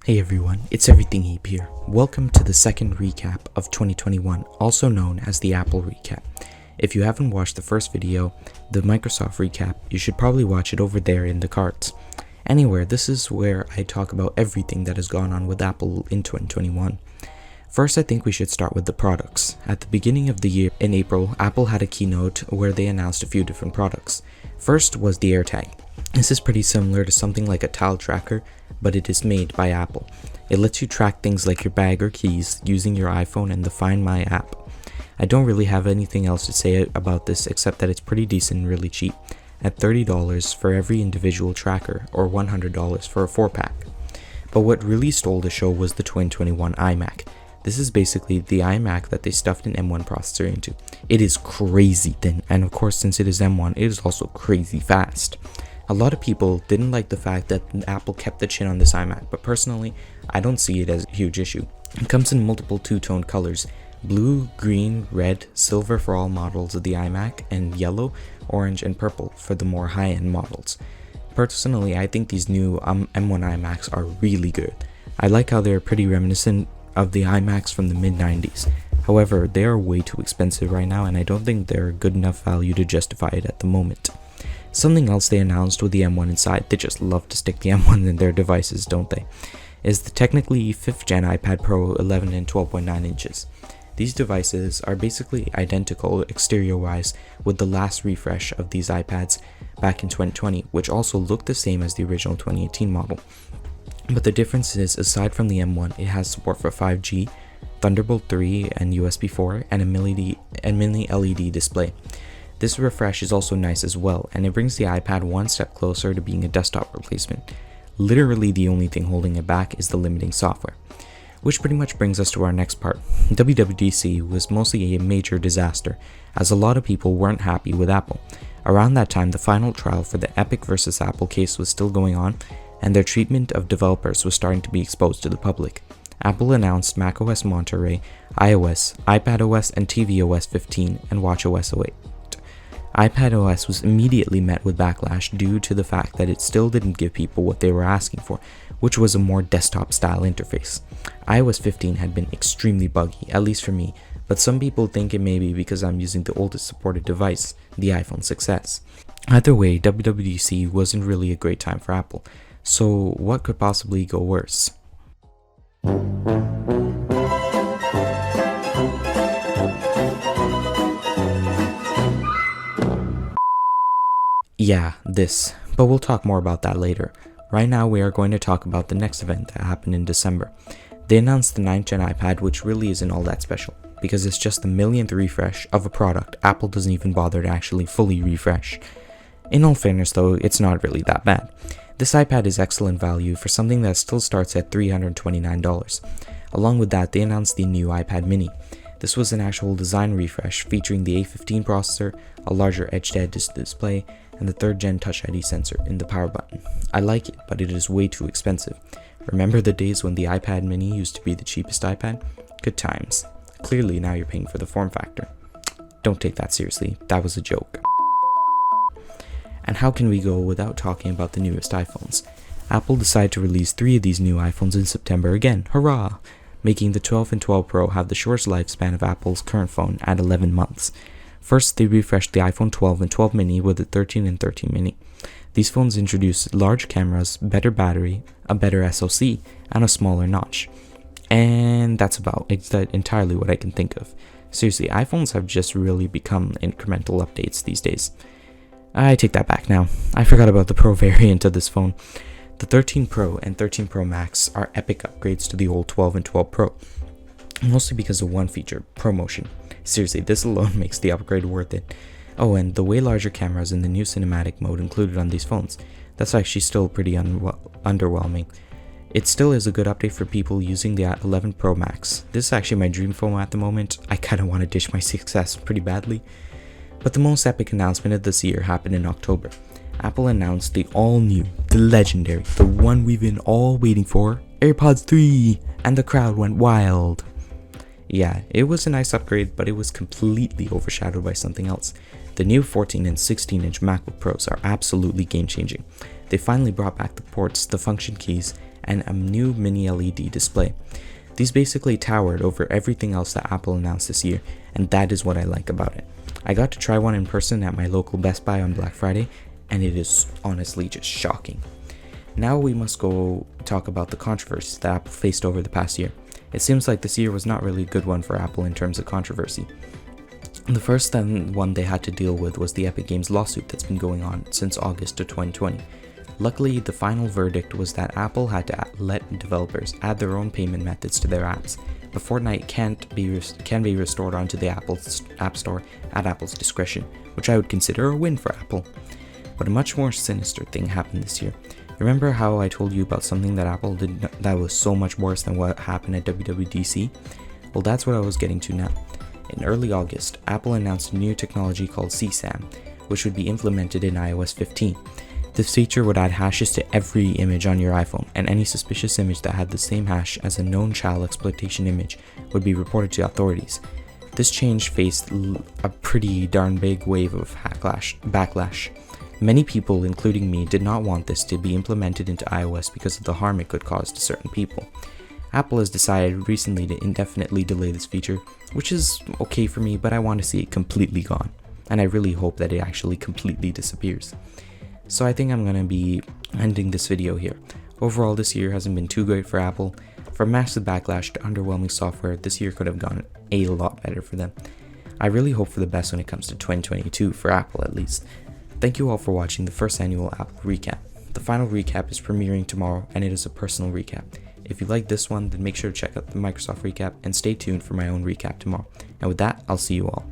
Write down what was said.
Hey everyone, it's EverythingeeB here. Welcome to the second recap of 2021, also known as the Apple recap. If you haven't watched the first video, the Microsoft recap, you should probably watch it over there in the cards. Anyway, this is where I talk about everything that has gone on with Apple in 2021. First, I think we should start with the products. At the beginning of the year, in April, Apple had a keynote where they announced a few different products. First was the AirTag. This is pretty similar to something like a tile tracker, but it is made by Apple. It lets you track things like your bag or keys using your iPhone and the Find My app. I don't really have anything else to say about this except that it's pretty decent and really cheap, at $30 for every individual tracker or $100 for a 4-pack. But what really stole the show was the 2021 iMac. This is basically the iMac that they stuffed an M1 processor into. It is crazy thin, and of course since it is M1, it is also crazy fast. A lot of people didn't like the fact that Apple kept the chin on this iMac, but personally, I don't see it as a huge issue. It comes in multiple two-tone colors: blue, green, red, silver for all models of the iMac, and yellow, orange, and purple for the more high-end models. Personally, I think these new M1 iMacs are really good. I like how they're pretty reminiscent of the iMacs from the mid-90s. However, they are way too expensive right now, and I don't think they're good enough value to justify it at the moment. Something else they announced with the M1 inside, they just love to stick the M1 in their devices, don't they, is the technically 5th gen iPad Pro 11 and 12.9 inches. These devices are basically identical exterior-wise with the last refresh of these iPads back in 2020, which also looked the same as the original 2018 model. But the difference is, aside from the M1, it has support for 5G, Thunderbolt 3 and USB 4, and a mini LED display. This refresh is also nice as well, and it brings the iPad one step closer to being a desktop replacement. Literally the only thing holding it back is the limiting software. Which pretty much brings us to our next part. Wwdc was mostly a major disaster, as a lot of people weren't happy with Apple. Around that time, the final trial for the Epic vs Apple case was still going on, and their treatment of developers was starting to be exposed to the public. Apple announced macOS Monterey, iOS, iPadOS, and tvOS 15, and watchOS 08. iPadOS was immediately met with backlash due to the fact that it still didn't give people what they were asking for, which was a more desktop-style interface. iOS 15 had been extremely buggy, at least for me, but some people think it may be because I'm using the oldest supported device, the iPhone 6s. Either way, WWDC wasn't really a great time for Apple, so what could possibly go worse? Yeah, this, but we'll talk more about that later. Right now we are going to talk about the next event that happened in December. They announced the 9th gen iPad, which really isn't all that special, because it's just the millionth refresh of a product Apple doesn't even bother to actually fully refresh. In all fairness though, it's not really that bad. This iPad is excellent value for something that still starts at $329. Along with that, they announced the new iPad mini. This was an actual design refresh featuring the A15 processor, a larger edge-to-edge display, and the 3rd gen Touch ID sensor in the power button. I like it, but it is way too expensive. Remember the days when the iPad mini used to be the cheapest iPad? Good times. Clearly now you're paying for the form factor. Don't take that seriously, that was a joke. And how can we go without talking about the newest iPhones? Apple decided to release 3 of these new iPhones in September again, hurrah! Making the 12 and 12 Pro have the shortest lifespan of Apple's current phone at 11 months. First, they refreshed the iPhone 12 and 12 mini with the 13 and 13 mini. These phones introduced large cameras, better battery, a better SoC, and a smaller notch. And that's entirely what I can think of. Seriously, iPhones have just really become incremental updates these days. I take that back now. I forgot about the Pro variant of this phone. The 13 Pro and 13 Pro Max are epic upgrades to the old 12 and 12 Pro, mostly because of one feature, ProMotion. Seriously, this alone makes the upgrade worth it. Oh, and the way larger cameras in the new cinematic mode included on these phones. That's actually still pretty underwhelming. It still is a good update for people using the 11 Pro Max. This is actually my dream phone at the moment. I kinda want to ditch my 6S pretty badly. But the most epic announcement of this year happened in October. Apple announced the all-new, the legendary, the one we've been all waiting for, Airpods 3, and the crowd went wild. Yeah, it was a nice upgrade, but it was completely overshadowed by something else. The new 14 and 16-inch Macbook Pros are absolutely game-changing. They finally brought back the ports, the function keys, and a new mini LED display. These basically towered over everything else that Apple announced this year, and that is what I like about it. I got to try one in person at my local Best Buy on Black Friday, and it is honestly just shocking. Now we must go talk about the controversies that Apple faced over the past year. It seems like this year was not really a good one for Apple in terms of controversy. The first one they had to deal with was the Epic Games lawsuit that's been going on since August of 2020. Luckily, the final verdict was that Apple had to let developers add their own payment methods to their apps, but Fortnite can be restored onto the Apple's App Store at Apple's discretion, which I would consider a win for Apple. But a much more sinister thing happened this year. Remember how I told you about something that Apple did that was so much worse than what happened at Wwdc? Well, that's what I was getting to now. In early August, Apple announced a new technology called Csam, which would be implemented in iOS 15. This feature would add hashes to every image on your iPhone, and any suspicious image that had the same hash as a known child exploitation image would be reported to authorities. This change faced a pretty darn big wave of backlash. Many people, including me, did not want this to be implemented into iOS because of the harm it could cause to certain people. Apple has decided recently to indefinitely delay this feature, which is okay for me, but I want to see it completely gone, and I really hope that it actually completely disappears. So I think I'm going to be ending this video here. Overall, this year hasn't been too great for Apple. From massive backlash to underwhelming software, this year could have gone a lot better for them. I really hope for the best when it comes to 2022, for Apple at least. Thank you all for watching the first annual Apple recap. The final recap is premiering tomorrow, and it is a personal recap. If you like this one, then make sure to check out the Microsoft recap and stay tuned for my own recap tomorrow. And with that, I'll see you all.